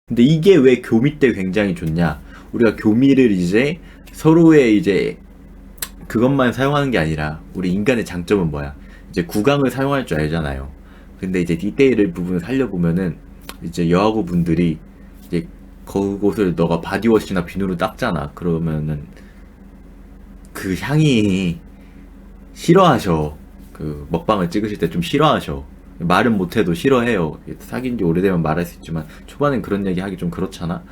근데 이게 왜 교미 때 굉장히 좋냐? 우리가 교미를 이제 서로의 이제 그것만 사용하는 게 아니라 우리 인간의 장점은 뭐야? 이제 구강을 사용할 줄 알잖아요. 근데 이제 디테일을 부분을 살려보면은 이제 여하고 분들이 이제 그곳을 너가 바디워시나 비누로 닦잖아. 그러면은 그 향이 싫어하셔. 그 먹방을 찍으실 때 좀 싫어하셔. 말은 못해도 싫어해요. 사귄 지 오래되면 말할 수 있지만 초반엔 그런 얘기 하기 좀 그렇잖아.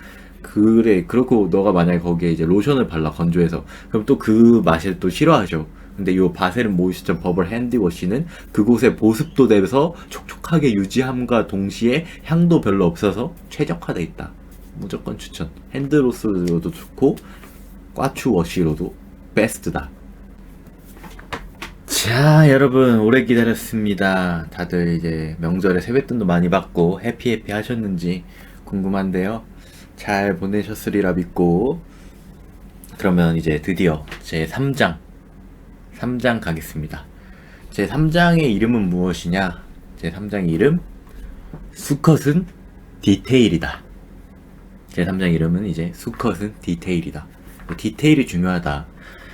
그래, 그렇고 너가 만약에 거기에 이제 로션을 발라 건조해서 그럼 또 그 맛을 또 싫어하셔. 근데 요 바세린 모이스처 버블 핸디워시는 그곳에 보습도 돼서 촉촉하게 유지함과 동시에 향도 별로 없어서 최적화돼 있다. 무조건 추천. 핸드로서도 좋고 꽈추 워시로도 베스트다. 자, 여러분 오래 기다렸습니다. 다들 이제 명절에 세뱃돈도 많이 받고 해피 하셨는지 궁금한데요. 잘 보내셨으리라 믿고 그러면 이제 드디어 제 3장 가겠습니다. 제 3장의 이름은 무엇이냐? 제 3장 이름 수컷은 디테일이다. 제 3장 이름은 이제 수컷은 디테일이다. 디테일이 중요하다.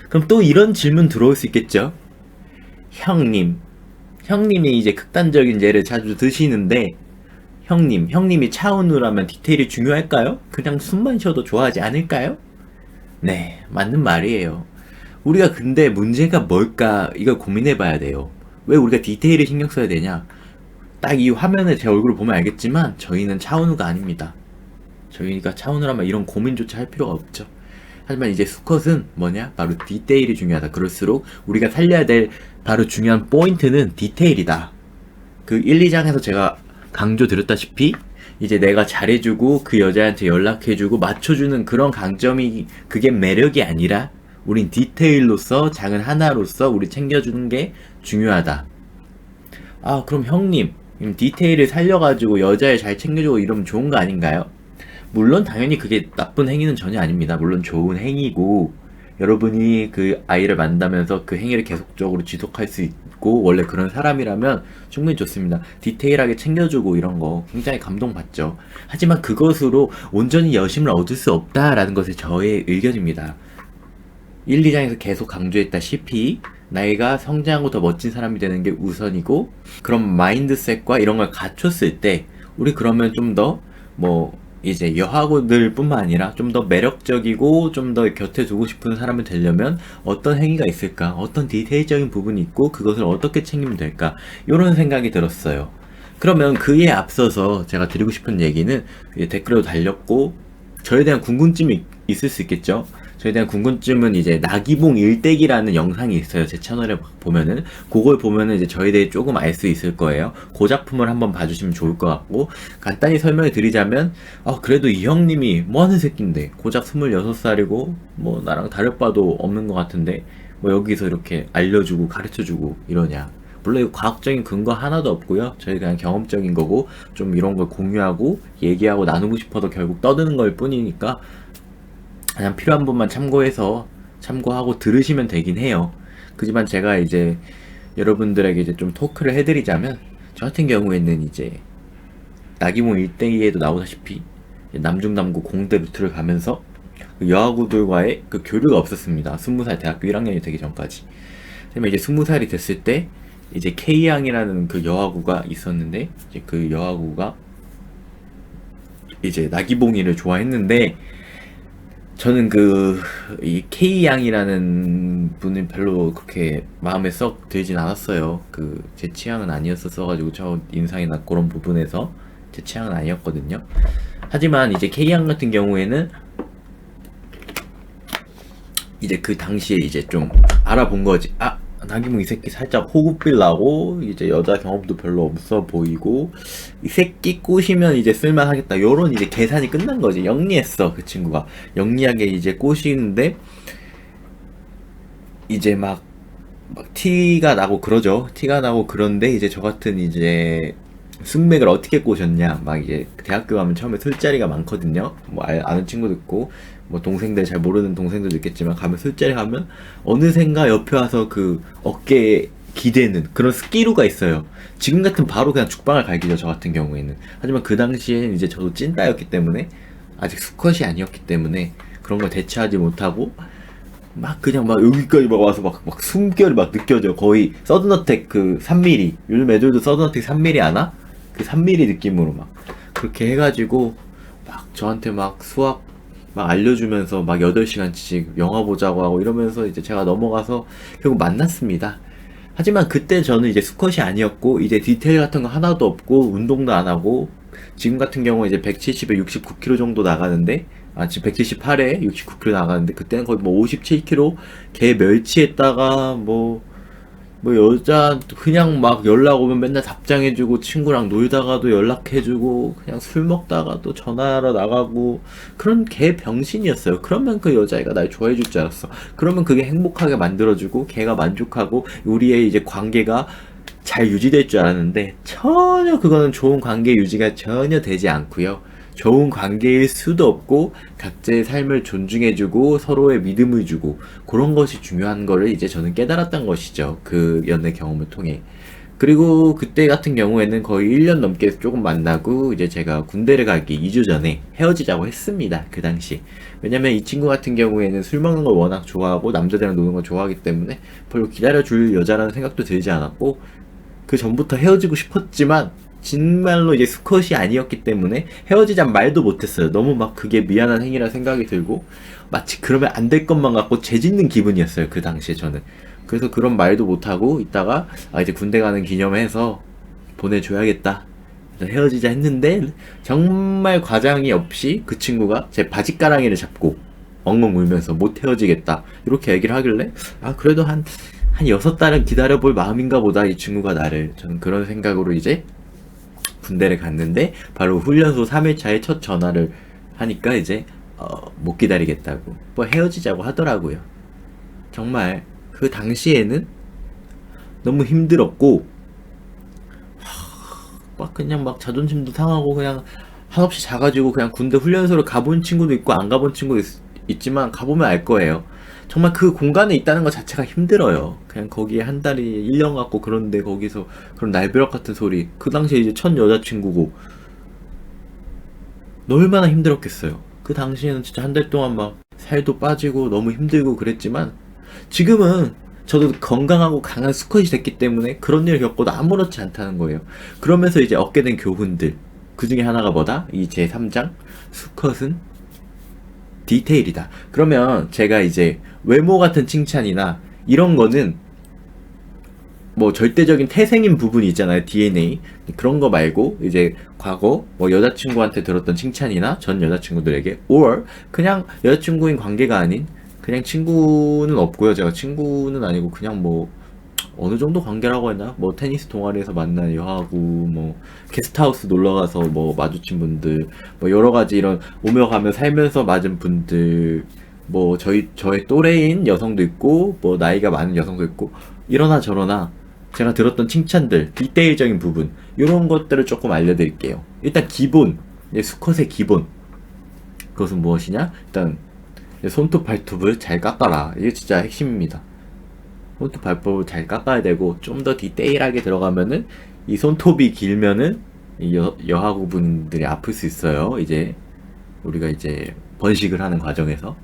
그럼 또 이런 질문 들어올 수 있겠죠? 형님이 이제 극단적인 예를 자주 드시는데 형님이 차은우라면 디테일이 중요할까요? 그냥 숨만 쉬어도 좋아하지 않을까요? 네, 맞는 말이에요. 우리가 근데 문제가 뭘까 이걸 고민해봐야 돼요. 왜 우리가 디테일을 신경 써야 되냐? 딱 이 화면에 제 얼굴을 보면 알겠지만 저희는 차은우가 아닙니다. 저희가 차은우라면 이런 고민조차 할 필요가 없죠. 하지만 이제 수컷은 뭐냐? 바로 디테일이 중요하다. 그럴수록 우리가 살려야 될 바로 중요한 포인트는 디테일이다. 그 1, 2장에서 제가 강조드렸다시피 이제 내가 잘해주고 그 여자한테 연락해주고 맞춰주는 그런 강점이 그게 매력이 아니라 우린 디테일로서 작은 하나로서 우리 챙겨주는 게 중요하다. 아, 그럼 형님 디테일을 살려가지고 여자를 잘 챙겨주고 이러면 좋은 거 아닌가요? 물론 당연히 그게 나쁜 행위는 전혀 아닙니다. 물론 좋은 행위고 여러분이 그 아이를 만나면서 그 행위를 계속적으로 지속할 수 있고 원래 그런 사람이라면 충분히 좋습니다. 디테일하게 챙겨주고 이런 거 굉장히 감동받죠. 하지만 그것으로 온전히 여심을 얻을 수 없다라는 것이 저의 의견입니다. 1, 2장에서 계속 강조했다시피 나이가 성장하고 더 멋진 사람이 되는 게 우선이고 그런 마인드셋과 이런 걸 갖췄을 때 우리 그러면 좀 더 이제 여하고들 뿐만 아니라 좀 더 매력적이고 좀 더 곁에 두고 싶은 사람이 되려면 어떤 행위가 있을까? 어떤 디테일적인 부분이 있고 그것을 어떻게 챙기면 될까? 이런 생각이 들었어요. 그러면 그에 앞서서 제가 드리고 싶은 얘기는 댓글로 달렸고 저에 대한 궁금증이 있을 수 있겠죠? 저에 대한 궁금증은 이제 나기봉 일대기라는 영상이 있어요. 제 채널에 보면은 그걸 보면은 이제 저에 대해 조금 알 수 있을 거예요. 그 작품을 한번 봐주시면 좋을 것 같고 간단히 설명해 드리자면 그래도 이 형님이 뭐하는 새끼인데 고작 26살이고 나랑 다를 바도 없는 것 같은데 여기서 이렇게 알려주고 가르쳐주고 이러냐. 물론 이거 과학적인 근거 하나도 없고요. 저희 그냥 경험적인 거고 좀 이런 걸 공유하고 얘기하고 나누고 싶어서 결국 떠드는 걸 뿐이니까 그냥 필요한 부분만 참고하고 들으시면 되긴 해요. 그지만 제가 이제 여러분들에게 이제 좀 토크를 해드리자면 저 같은 경우에는 이제 나기몽 1대2에도 나오다시피 남중남고 공대 루트를 가면서 그 여하구들과의 그 교류가 없었습니다. 20살 대학교 1학년이 되기 전까지. 그러면 이제 20살이 됐을 때 이제 K양이라는 그 여하구가 있었는데 이제 그 여하구가 이제 나기봉이를 좋아했는데 저는 이 K양이라는 분은 별로 그렇게 마음에 썩 들진 않았어요. 제 취향은 아니었어가지고 저 인상이나 그런 부분에서 제 취향은 아니었거든요. 하지만 이제 K양 같은 경우에는 이제 그 당시에 이제 좀 알아본 거지. 나기몽 이 새끼 살짝 호구필 나고 이제 여자 경험도 별로 없어 보이고 이 새끼 꼬시면 이제 쓸만하겠다 요런 이제 계산이 끝난 거지. 영리했어. 그 친구가 영리하게 이제 꼬시는데 이제 막 티가 나고 그러죠. 티가 나고 그런데 이제 저 같은 이제 숙맥을 어떻게 꼬셨냐. 막 이제 대학교 가면 처음에 술자리가 많거든요. 아는 친구도 있고 동생들 잘 모르는 동생들도 있겠지만 가면 술자리 가면 어느샌가 옆에 와서 그 어깨에 기대는 그런 스키루가 있어요. 지금 같은 바로 그냥 죽방을 갈기죠, 저 같은 경우에는. 하지만 그 당시엔 이제 저도 찐따였기 때문에, 아직 수컷이 아니었기 때문에 그런 걸 대처하지 못하고 막 그냥 막 여기까지 막 와서 막 숨결이 막 느껴져. 거의 서든어택 그 3mm, 요즘 애들도 서든어택 3mm 아나? 그 3mm 느낌으로 막 그렇게 해가지고 막 저한테 막 수학 막 알려주면서 막 8시간씩 영화 보자고 하고 이러면서 이제 제가 넘어가서 결국 만났습니다. 하지만 그때 저는 이제 수컷이 아니었고 이제 디테일 같은 거 하나도 없고 운동도 안 하고, 지금 같은 경우 이제 170에 69kg 정도 나가는데, 지금 178에 69kg 나가는데 그때는 거의 뭐 57kg 개 멸치했다가 뭐 여자 그냥 막 연락 오면 맨날 답장해주고, 친구랑 놀다가도 연락해주고, 그냥 술 먹다가도 전화하러 나가고, 그런 개 병신이었어요. 그러면 그 여자애가 날 좋아해줄 줄 알았어. 그러면 그게 행복하게 만들어주고 걔가 만족하고 우리의 이제 관계가 잘 유지될 줄 알았는데, 전혀 그거는 좋은 관계 유지가 전혀 되지 않고요. 좋은 관계일 수도 없고, 각자의 삶을 존중해주고 서로의 믿음을 주고, 그런 것이 중요한 거를 이제 저는 깨달았던 것이죠, 그 연애 경험을 통해. 그리고 그때 같은 경우에는 거의 1년 넘게 조금 만나고, 이제 제가 군대를 가기 2주 전에 헤어지자고 했습니다, 그 당시. 왜냐면 이 친구 같은 경우에는 술 먹는 걸 워낙 좋아하고 남자들이랑 노는 걸 좋아하기 때문에 별로 기다려줄 여자라는 생각도 들지 않았고, 그 전부터 헤어지고 싶었지만 정말로 이제 수컷이 아니었기 때문에 헤어지자는 말도 못했어요. 너무 막 그게 미안한 행위라 생각이 들고, 마치 그러면 안 될 것만 같고 죄짓는 기분이었어요, 그 당시에 저는. 그래서 그런 말도 못하고 있다가 이제 군대 가는 기념해서 보내줘야겠다, 그래서 헤어지자 했는데, 정말 과장이 없이 그 친구가 제 바지가랑이를 잡고 엉엉 울면서 못 헤어지겠다 이렇게 얘기를 하길래, 그래도 한 6달은 기다려볼 마음인가 보다, 이 친구가 나를. 저는 그런 생각으로 이제 군대를 갔는데, 바로 훈련소 3일차에 첫 전화를 하니까 이제 못 기다리겠다고 뭐 헤어지자고 하더라고요. 정말 그 당시에는 너무 힘들었고, 막 그냥 막 자존심도 상하고, 그냥 한없이 작아지고, 그냥 군대 훈련소를 가본 친구도 있고 안 가본 친구도 있지만 가보면 알 거예요. 정말 그 공간에 있다는 것 자체가 힘들어요. 그냥 거기에 한 달이 1년 같고, 그런데 거기서 그런 날벼락 같은 소리. 그 당시에 이제 첫 여자친구고 얼마나 힘들었겠어요. 그 당시에는 진짜 한 달 동안 막 살도 빠지고 너무 힘들고 그랬지만, 지금은 저도 건강하고 강한 수컷이 됐기 때문에 그런 일을 겪어도 아무렇지 않다는 거예요. 그러면서 이제 얻게 된 교훈들, 그 중에 하나가 뭐다? 이 제 3장, 수컷은 디테일이다. 그러면 제가 이제 외모 같은 칭찬이나 이런 거는 뭐 절대적인 태생인 부분이 있잖아요, DNA. 그런 거 말고 이제 과거 뭐 여자친구한테 들었던 칭찬이나 전 여자친구들에게, or 그냥 여자친구인 관계가 아닌 그냥 친구는 없고요. 제가 친구는 아니고 그냥 뭐 어느 정도 관계라고 했나? 뭐 테니스 동아리에서 만난 여하고, 뭐 게스트하우스 놀러가서 뭐 마주친 분들, 뭐 여러 가지 이런 오며 가며 살면서 맞은 분들, 뭐 저의 또래인 여성도 있고, 뭐 나이가 많은 여성도 있고, 이러나 저러나 제가 들었던 칭찬들, 디테일적인 부분, 이런 것들을 조금 알려드릴게요. 일단 기본, 수컷의 기본, 그것은 무엇이냐? 일단 손톱 발톱을 잘 깎아라. 이게 진짜 핵심입니다. 손톱 발톱을 잘 깎아야 되고, 좀 더 디테일하게 들어가면은 이 손톱이 길면은 이 여하구 분들이 아플 수 있어요. 이제 우리가 이제 번식을 하는 과정에서,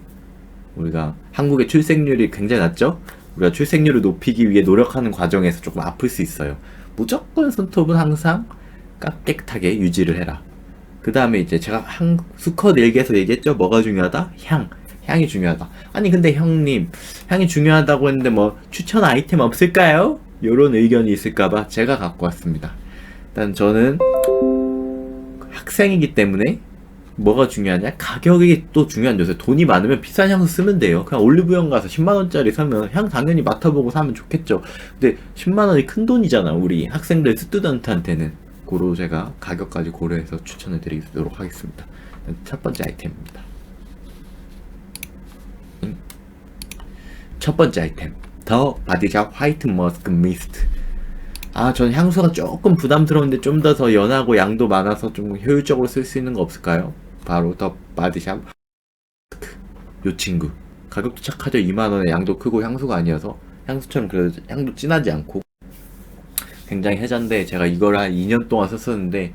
우리가 한국의 출생률이 굉장히 낮죠? 우리가 출생률을 높이기 위해 노력하는 과정에서 조금 아플 수 있어요. 무조건 손톱은 항상 깨끗하게 유지를 해라. 그 다음에 이제 제가 수컷 일기에서 얘기했죠? 뭐가 중요하다? 향이 중요하다. 아니 근데 형님, 향이 중요하다고 했는데 뭐 추천 아이템 없을까요? 요런 의견이 있을까봐 제가 갖고 왔습니다. 일단 저는 학생이기 때문에 뭐가 중요하냐? 가격이 또 중요한 요소예요. 돈이 많으면 비싼 향수 쓰면 돼요. 그냥 올리브영 가서 10만원짜리 사면 향 당연히 맡아보고 사면 좋겠죠. 근데 10만원이 큰 돈이잖아, 우리 학생들 스튜던트한테는. 고로 제가 가격까지 고려해서 추천을 드리도록 하겠습니다. 첫 번째 아이템입니다. 첫 번째 아이템, 더 바디샵 화이트 머스크 미스트. 전 향수가 조금 부담스러운데 좀 더 연하고 양도 많아서 좀 효율적으로 쓸 수 있는 거 없을까요? 바로 더 바디샵 요 친구. 가격도 착하죠. 2만원에 양도 크고 향수가 아니어서 향수처럼 그래도 향도 진하지 않고 굉장히 해잔데 제가 이걸 한 2년 동안 썼었는데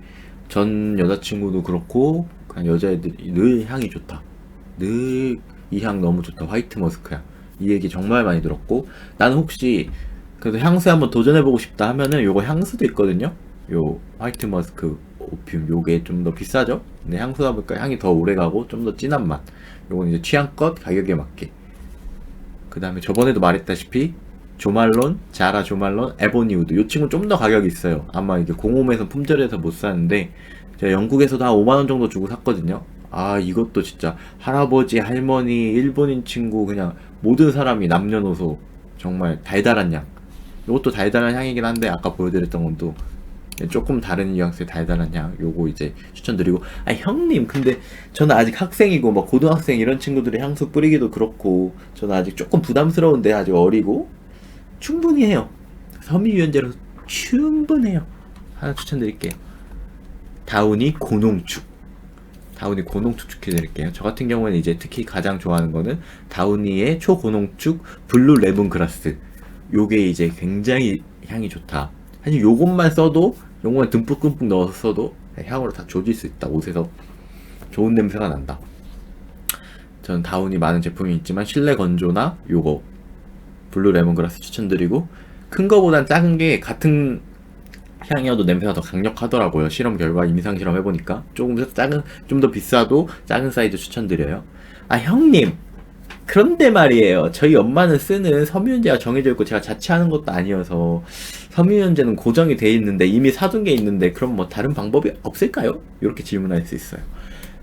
전 여자친구도 그렇고 그냥 여자애들이 늘 향이 좋다. 늘 이 향 너무 좋다. 화이트 머스크 향. 이 얘기 정말 많이 들었고 나는 혹시 그래도 향수 한번 도전해보고 싶다 하면은 요거 향수도 있거든요. 요 화이트 머스크 오피움 요게 좀 더 비싸죠? 근데 향수다 보니까 향이 더 오래가고 좀 더 진한 맛. 요건 이제 취향껏 가격에 맞게. 그 다음에 저번에도 말했다시피 조말론, 자라 조말론, 에보니우드 요 친구는 좀 더 가격이 있어요. 아마 이게 공홈에서 품절해서 못 사는데 제가 영국에서도 한 5만원 정도 주고 샀거든요. 아 이것도 진짜 할아버지, 할머니, 일본인 친구 그냥 모든 사람이 남녀노소 정말 달달한 향. 이것도 달달한 향이긴 한데 아까 보여드렸던 것도 조금 다른 뉘앙스의 달달한 향 요거 이제 추천드리고 아 형님 근데 저는 아직 학생이고 막 고등학생 이런 친구들이 향수 뿌리기도 그렇고 저는 아직 조금 부담스러운데 아직 어리고 충분히 해요. 섬유유연제로 충분해요. 하나 추천드릴게요. 다우니 고농축. 다우니 고농축 추천드릴게요. 저 같은 경우에는 이제 특히 가장 좋아하는 거는 다우니의 초고농축 블루 레몬그라스. 요게 이제 굉장히 향이 좋다. 사실 요것만 써도 요것만 듬뿍듬뿍 넣어서 써도 향으로 다 조질 수 있다. 옷에서 좋은 냄새가 난다. 저는 다운이 많은 제품이 있지만 실내 건조나 요거 블루 레몬그라스 추천드리고 큰 거보단 작은 게 같은 향이어도 냄새가 더 강력하더라고요. 실험 결과 임상 실험 해보니까 조금 더 작은 좀 더 비싸도 작은 사이즈 추천드려요. 아 형님 그런데 말이에요. 저희 엄마는 쓰는 섬유유연제가 정해져 있고 제가 자취하는 것도 아니어서 섬유유연제는 고정이 돼 있는데 이미 사둔 게 있는데 그럼 뭐 다른 방법이 없을까요? 이렇게 질문할 수 있어요.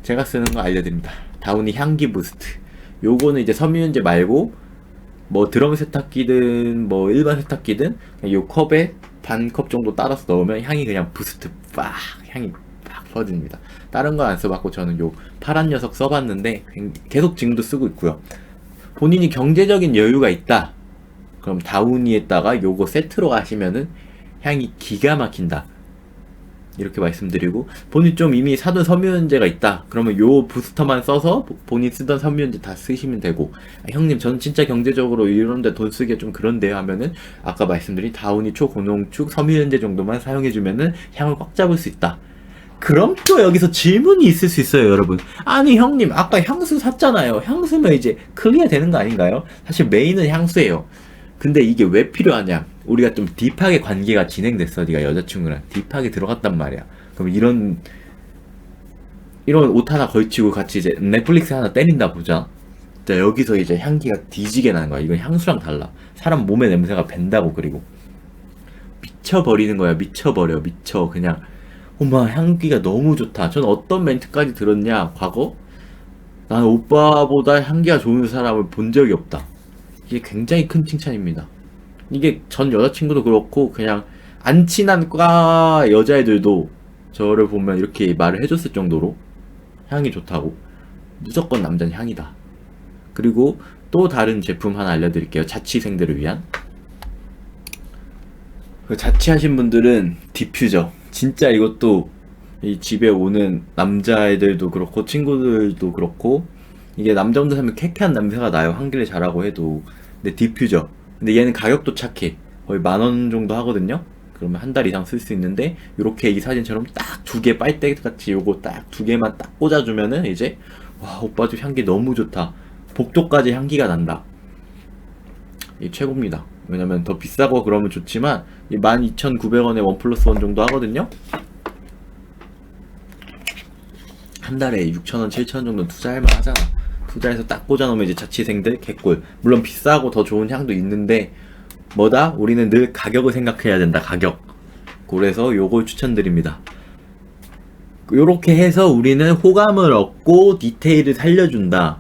제가 쓰는 거 알려드립니다. 다우니 향기 부스트. 요거는 이제 섬유유연제 말고 뭐 드럼 세탁기든 뭐 일반 세탁기든 요 컵에 반 컵 정도 따라서 넣으면 향이 그냥 부스트 빡 향이 빡 퍼집니다. 다른 거 안 써봤고 저는 요 파란 녀석 써봤는데 계속 지금도 쓰고 있고요. 본인이 경제적인 여유가 있다. 그럼 다우니에다가 요거 세트로 가시면은 향이 기가 막힌다. 이렇게 말씀드리고 본인 좀 이미 사둔 섬유유연제가 있다. 그러면 요 부스터만 써서 본인 쓰던 섬유유연제 다 쓰시면 되고 아, 형님 저는 진짜 경제적으로 이런데 돈 쓰기가 좀 그런데요 하면은 아까 말씀드린 다우니 초고농축 섬유유연제 정도만 사용해주면은 향을 꽉 잡을 수 있다. 그럼 또 여기서 질문이 있을 수 있어요 여러분. 아니 형님 아까 향수 샀잖아요. 향수면 이제 클리어 되는 거 아닌가요? 사실 메인은 향수예요. 근데 이게 왜 필요하냐? 우리가 좀 딥하게 관계가 진행됐어. 네가 여자친구랑 딥하게 들어갔단 말이야. 그럼 이런 옷 하나 걸치고 같이 이제 넷플릭스 하나 때린다 보자. 자, 여기서 이제 향기가 뒤지게 나는 거야. 이건 향수랑 달라. 사람 몸의 냄새가 밴다고. 그리고 미쳐버리는 거야. 미쳐버려. 미쳐. 그냥 엄마 향기가 너무 좋다. 전 어떤 멘트까지 들었냐? 과거? 난 오빠보다 향기가 좋은 사람을 본 적이 없다. 이게 굉장히 큰 칭찬입니다. 이게 전 여자친구도 그렇고 그냥 안 친한 과 여자애들도 저를 보면 이렇게 말을 해줬을 정도로 향이 좋다고. 무조건 남자는 향이다. 그리고 또 다른 제품 하나 알려드릴게요. 자취생들을 위한. 그 자취하신 분들은 디퓨저. 진짜 이것도 이 집에 오는 남자애들도 그렇고 친구들도 그렇고 이게 남자분들 하면 쾌쾌한 냄새가 나요. 환기를 잘하고 해도. 근데 디퓨저. 근데 얘는 가격도 착해. 거의 10,000원 정도 하거든요. 그러면 한 달 이상 쓸 수 있는데 이렇게 이 사진처럼 딱 두 개 빨대같이 요거 딱 두 개만 딱 꽂아주면은 이제 와 오빠 집 향기 너무 좋다. 복도까지 향기가 난다. 이 최고입니다. 왜냐면 더 비싸고 그러면 좋지만 이 12,900원에 1+1 정도 하거든요. 한 달에 6,000원, 7,000원 정도 투자할 만 하잖아. 투자해서 딱 꽂아놓으면 이제 자취생들 개꿀. 물론 비싸고 더 좋은 향도 있는데 뭐다? 우리는 늘 가격을 생각해야 된다. 가격. 그래서 요걸 추천드립니다. 요렇게 해서 우리는 호감을 얻고 디테일을 살려준다.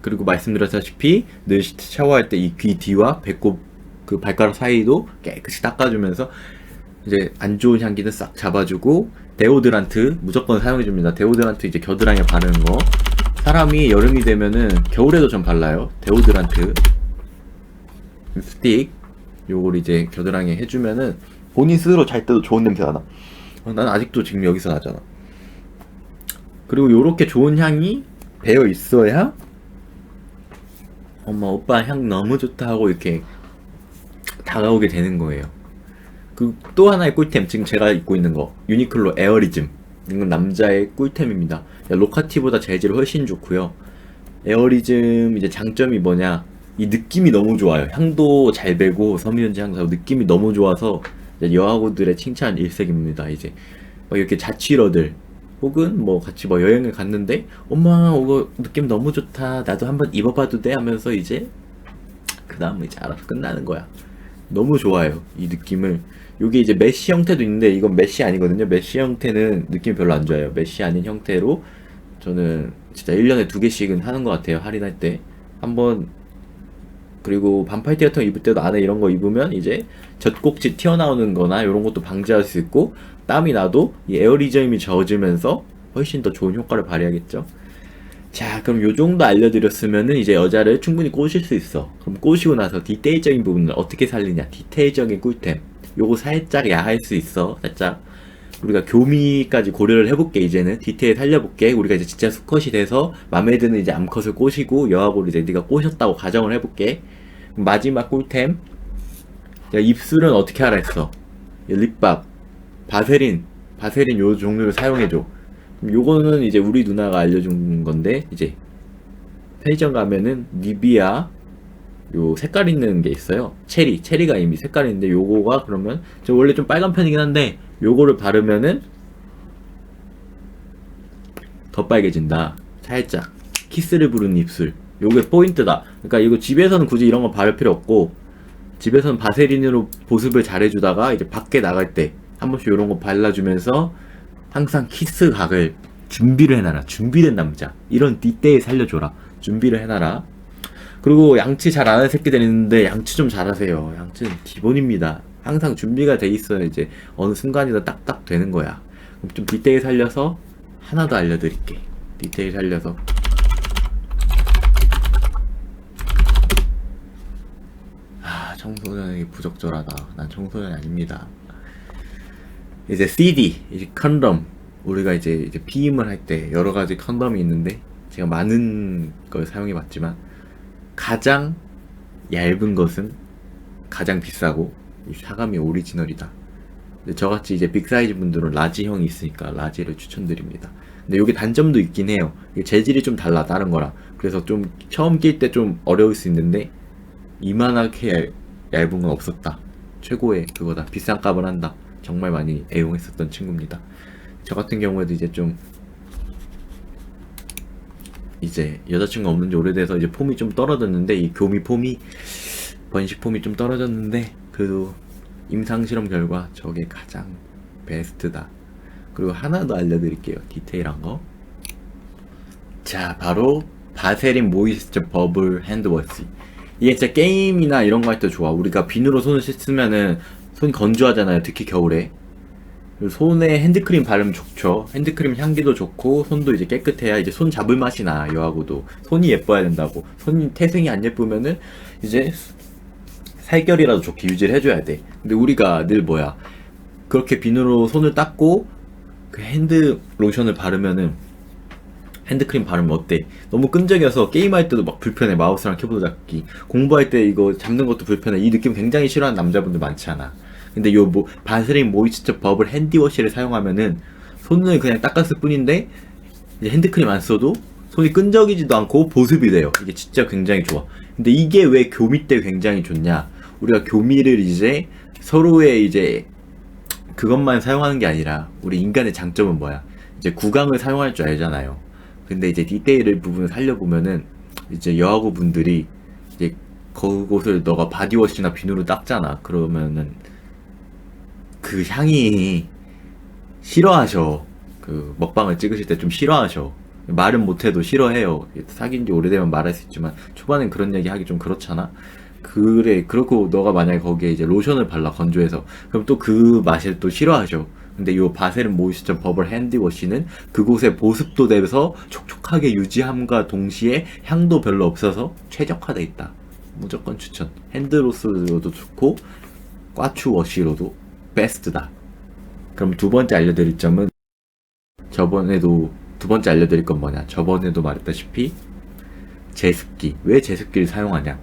그리고 말씀드렸다시피 늘 샤워할 때 이 귀 뒤와 배꼽 그 발가락 사이도 깨끗이 닦아주면서 이제 안 좋은 향기는 싹 잡아주고 데오드란트 무조건 사용해줍니다. 데오드란트 이제 겨드랑이에 바르는 거. 사람이 여름이 되면은 겨울에도 좀 발라요. 데오드란트 스틱 요걸 이제 겨드랑이에 해주면은 본인 스스로 잘 때도 좋은 냄새가 나. 난 아직도 지금 여기서 나잖아. 그리고 요렇게 좋은 향이 배어 있어야 엄마 오빠 향 너무 좋다 하고 이렇게 다가오게 되는 거예요. 그 또 하나의 꿀템, 지금 제가 입고 있는 거 유니클로 에어리즘. 이건 남자의 꿀템입니다. 로카티보다 재질이 훨씬 좋고요. 에어리즘 이제 장점이 뭐냐, 이 느낌이 너무 좋아요. 향도 잘 배고 섬유유연제 향도 느낌이 너무 좋아서 이제 여하고들의 칭찬 일색입니다. 이제 막 이렇게 자취러들 혹은 뭐 같이 뭐 여행을 갔는데 엄마 이거 느낌 너무 좋다, 나도 한번 입어봐도 돼 하면서 이제 그 다음은 이제 알아서 끝나는 거야. 너무 좋아요 이 느낌을. 요게 이제 메쉬 형태도 있는데 이건 메쉬 아니거든요. 메쉬 형태는 느낌이 별로 안 좋아요. 메쉬 아닌 형태로 저는 진짜 1년에 2개씩은 하는 것 같아요, 할인할 때 한번. 그리고 반팔티 같은 거 입을 때도 안에 이런 거 입으면 이제 젖꼭지 튀어나오는 거나 이런 것도 방지할 수 있고, 땀이 나도 이 에어리즘이 젖으면서 훨씬 더 좋은 효과를 발휘하겠죠. 자, 그럼 요 정도 알려드렸으면은 이제 여자를 충분히 꼬실 수 있어. 그럼 꼬시고 나서 디테일적인 부분을 어떻게 살리냐, 디테일적인 꿀템. 요거 살짝 야할 수 있어. 살짝 우리가 교미까지 고려를 해볼게. 이제는 디테일 살려볼게. 우리가 이제 진짜 수컷이 돼서 맘에 드는 이제 암컷을 꼬시고 여하고를 이제 네가 꼬셨다고 가정을 해볼게. 마지막 꿀템. 야, 입술은 어떻게 하라 했어? 립밥, 바세린 요 종류를 사용해줘. 요거는 이제 우리 누나가 알려준 건데, 이제 편의점 가면은 니비아 요 색깔 있는 게 있어요. 체리가 이미 색깔 있는데, 요거가 그러면 저 원래 좀 빨간 편이긴 한데 요거를 바르면은 더 빨개진다. 살짝 키스를 부르는 입술, 요게 포인트다. 그러니까 이거 집에서는 굳이 이런 거 바를 필요 없고, 집에서는 바세린으로 보습을 잘 해주다가 이제 밖에 나갈 때 한 번씩 이런 거 발라주면서 항상 키스 각을 준비를 해놔라. 준비된 남자, 이런 디테일 살려줘라. 준비를 해놔라. 그리고 양치 잘 안 하는 새끼들 있는데 양치 좀 잘하세요. 양치는 기본입니다. 항상 준비가 돼 있어야 이제 어느 순간이다 딱딱 되는 거야. 그럼 좀 디테일 살려서 하나 더 알려드릴게. 디테일 살려서 청소년이 부적절하다. 난 청소년이 아닙니다. 이제 CD, 이제 컨덤. 우리가 이제 피임을 할 때 여러 가지 컨덤이 있는데 제가 많은 걸 사용해봤지만 가장 얇은 것은 가장 비싸고 이 사감이 오리지널이다. 근데 저같이 이제 빅사이즈 분들은 라지형이 있으니까 라지를 추천드립니다. 근데 여기 단점도 있긴 해요. 이게 재질이 좀 달라, 다른 거랑. 그래서 좀 처음 낄 때 좀 어려울 수 있는데 이만하게 얇은 건 없었다. 최고의 그거다. 비싼 값을 한다. 정말 많이 애용했었던 친구입니다. 저 같은 경우에도 이제 좀 이제 여자친구가 없는 지 오래돼서 이제 폼이 좀 떨어졌는데, 이 교미 폼이, 번식 폼이 좀 떨어졌는데 그래도 임상실험 결과 저게 가장 베스트다. 그리고 하나 더 알려드릴게요. 디테일한 거. 자, 바로 바세린 모이스처 버블 핸드워시. 이게 진짜 게임이나 이런 거 할 때 좋아. 우리가 비누로 손을 씻으면은 손이 건조하잖아요. 특히 겨울에. 그리고 손에 핸드크림 바르면 좋죠. 핸드크림 향기도 좋고 손도 이제 깨끗해야 이제 손 잡을 맛이 나. 여하고도 손이 예뻐야 된다고. 손이 태생이 안 예쁘면은 이제 살결이라도 좋게 유지를 해줘야 돼. 근데 우리가 늘 뭐야, 그렇게 비누로 손을 닦고 그 핸드 로션을 바르면은, 핸드크림 바르면 어때? 너무 끈적여서 게임할 때도 막 불편해. 마우스랑 키보드 잡기, 공부할 때 이거 잡는 것도 불편해. 이 느낌 굉장히 싫어하는 남자분들 많지 않아? 근데 요 바세린 모이스처 버블 핸디워시를 사용하면은 손을 그냥 닦았을 뿐인데 이제 핸드크림 안 써도 손이 끈적이지도 않고 보습이 돼요. 이게 진짜 굉장히 좋아. 근데 이게 왜 교미 때 굉장히 좋냐? 우리가 교미를 이제 서로의 이제 그것만 사용하는 게 아니라 우리 인간의 장점은 뭐야? 이제 구강을 사용할 줄 알잖아요. 근데 이제 디테일을 부분을 살려보면은 이제 여하고 분들이 이제 그곳을 너가 바디워시나 비누로 닦잖아. 그러면은 그 향이 싫어하셔. 그 먹방을 찍으실 때 좀 싫어하셔. 말은 못해도 싫어해요. 사귄 지 오래되면 말할 수 있지만 초반엔 그런 얘기 하기 좀 그렇잖아. 그래, 그렇고 너가 만약에 거기에 이제 로션을 발라, 건조해서, 그럼 또 그 맛을 또 싫어하셔. 근데 이 바세린 모이스처 버블 핸디워시는 그곳에 보습도 돼서 촉촉하게 유지함과 동시에 향도 별로 없어서 최적화돼 있다. 무조건 추천. 핸드로서도 좋고 꽈추 워시로도 베스트다. 그럼 두 번째 알려드릴 점은, 두 번째 알려드릴 건 뭐냐? 저번에도 말했다시피 제습기. 왜 제습기를 사용하냐?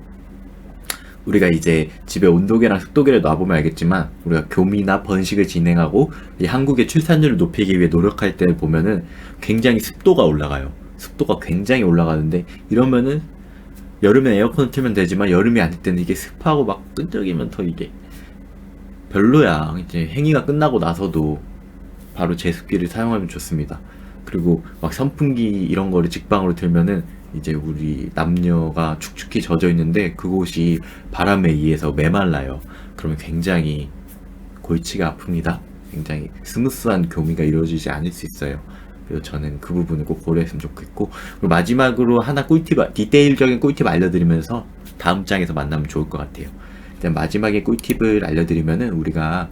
우리가 이제 집에 온도계랑 습도계를 놔보면 알겠지만 우리가 교미나 번식을 진행하고 이 한국의 출산율을 높이기 위해 노력할 때 보면은 굉장히 습도가 올라가요. 습도가 굉장히 올라가는데 이러면은 여름에 에어컨을 틀면 되지만 여름이 아닐 때는 이게 습하고 막 끈적이면 더 이게 별로야. 이제 행위가 끝나고 나서도 바로 제습기를 사용하면 좋습니다. 그리고 막 선풍기 이런 거를 직방으로 틀면은 이제 우리 남녀가 축축히 젖어 있는데 그곳이 바람에 의해서 메말라요. 그러면 굉장히 골치가 아픕니다. 굉장히 스무스한 교미가 이루어지지 않을 수 있어요. 그래서 저는 그 부분을 꼭 고려했으면 좋겠고, 그리고 마지막으로 하나 디테일적인 꿀팁 알려드리면서 다음 장에서 만나면 좋을 것 같아요. 일단 마지막에 꿀팁을 알려드리면은 우리가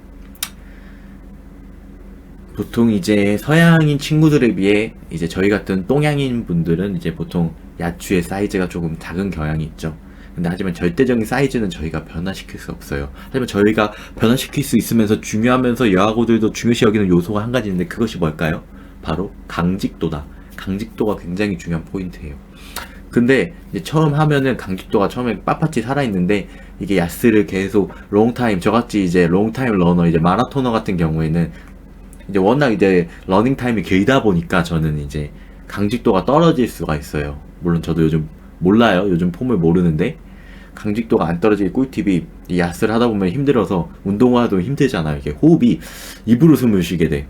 보통 이제 서양인 친구들에 비해 이제 저희 같은 동양인 분들은 이제 보통 야추의 사이즈가 조금 작은 경향이 있죠. 근데 하지만 절대적인 사이즈는 저희가 변화시킬 수 없어요. 하지만 저희가 변화시킬 수 있으면서 중요하면서 여하고들도 중요시 여기는 요소가 한 가지 있는데 그것이 뭘까요? 바로 강직도다. 강직도가 굉장히 중요한 포인트예요. 근데 이제 처음 하면은 강직도가 처음에 빳빳이 살아있는데 이게 야스를 계속 롱타임, 저같이 이제 롱타임 러너, 이제 마라토너 같은 경우에는 이제 워낙 이제 러닝 타임이 길다 보니까 저는 이제 강직도가 떨어질 수가 있어요. 물론 저도 요즘 몰라요. 요즘 폼을 모르는데 강직도가 안 떨어질 꿀팁이 이 야스를 하다 보면 힘들어서 운동화도 힘들잖아요. 이게 호흡이 입으로 숨을 쉬게 돼.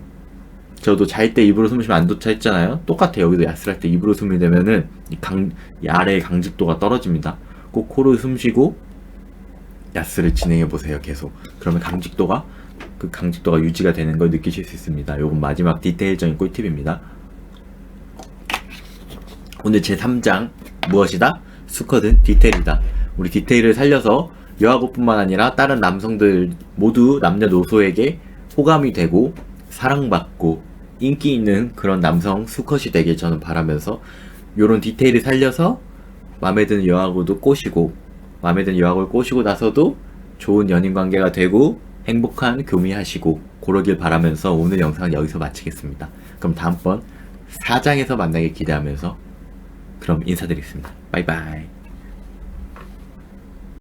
저도 잘 때 입으로 숨을 쉬면 안 좋다 했잖아요. 똑같아. 여기도 야스를 할 때 입으로 숨을 내면은 이 아래의 강직도가 떨어집니다. 꼭 코로 숨 쉬고 야스를 진행해 보세요. 계속. 그러면 그 강직도가 유지가 되는 걸 느끼실 수 있습니다. 요건 마지막 디테일적인 꿀팁입니다. 오늘 제 3장 무엇이다? 수컷은 디테일이다. 우리 디테일을 살려서 여하고뿐만 아니라 다른 남성들 모두 남녀노소에게 호감이 되고 사랑받고 인기 있는 그런 남성 수컷이 되길 저는 바라면서 요런 디테일을 살려서 마음에 드는 여하고도 꼬시고 마음에 드는 여하고를 꼬시고 나서도 좋은 연인 관계가 되고 행복한 교미하시고 그러길 바라면서 오늘 영상은 여기서 마치겠습니다. 그럼 다음번 4장에서 만나길 기대하면서 그럼 인사드리겠습니다. 바이바이.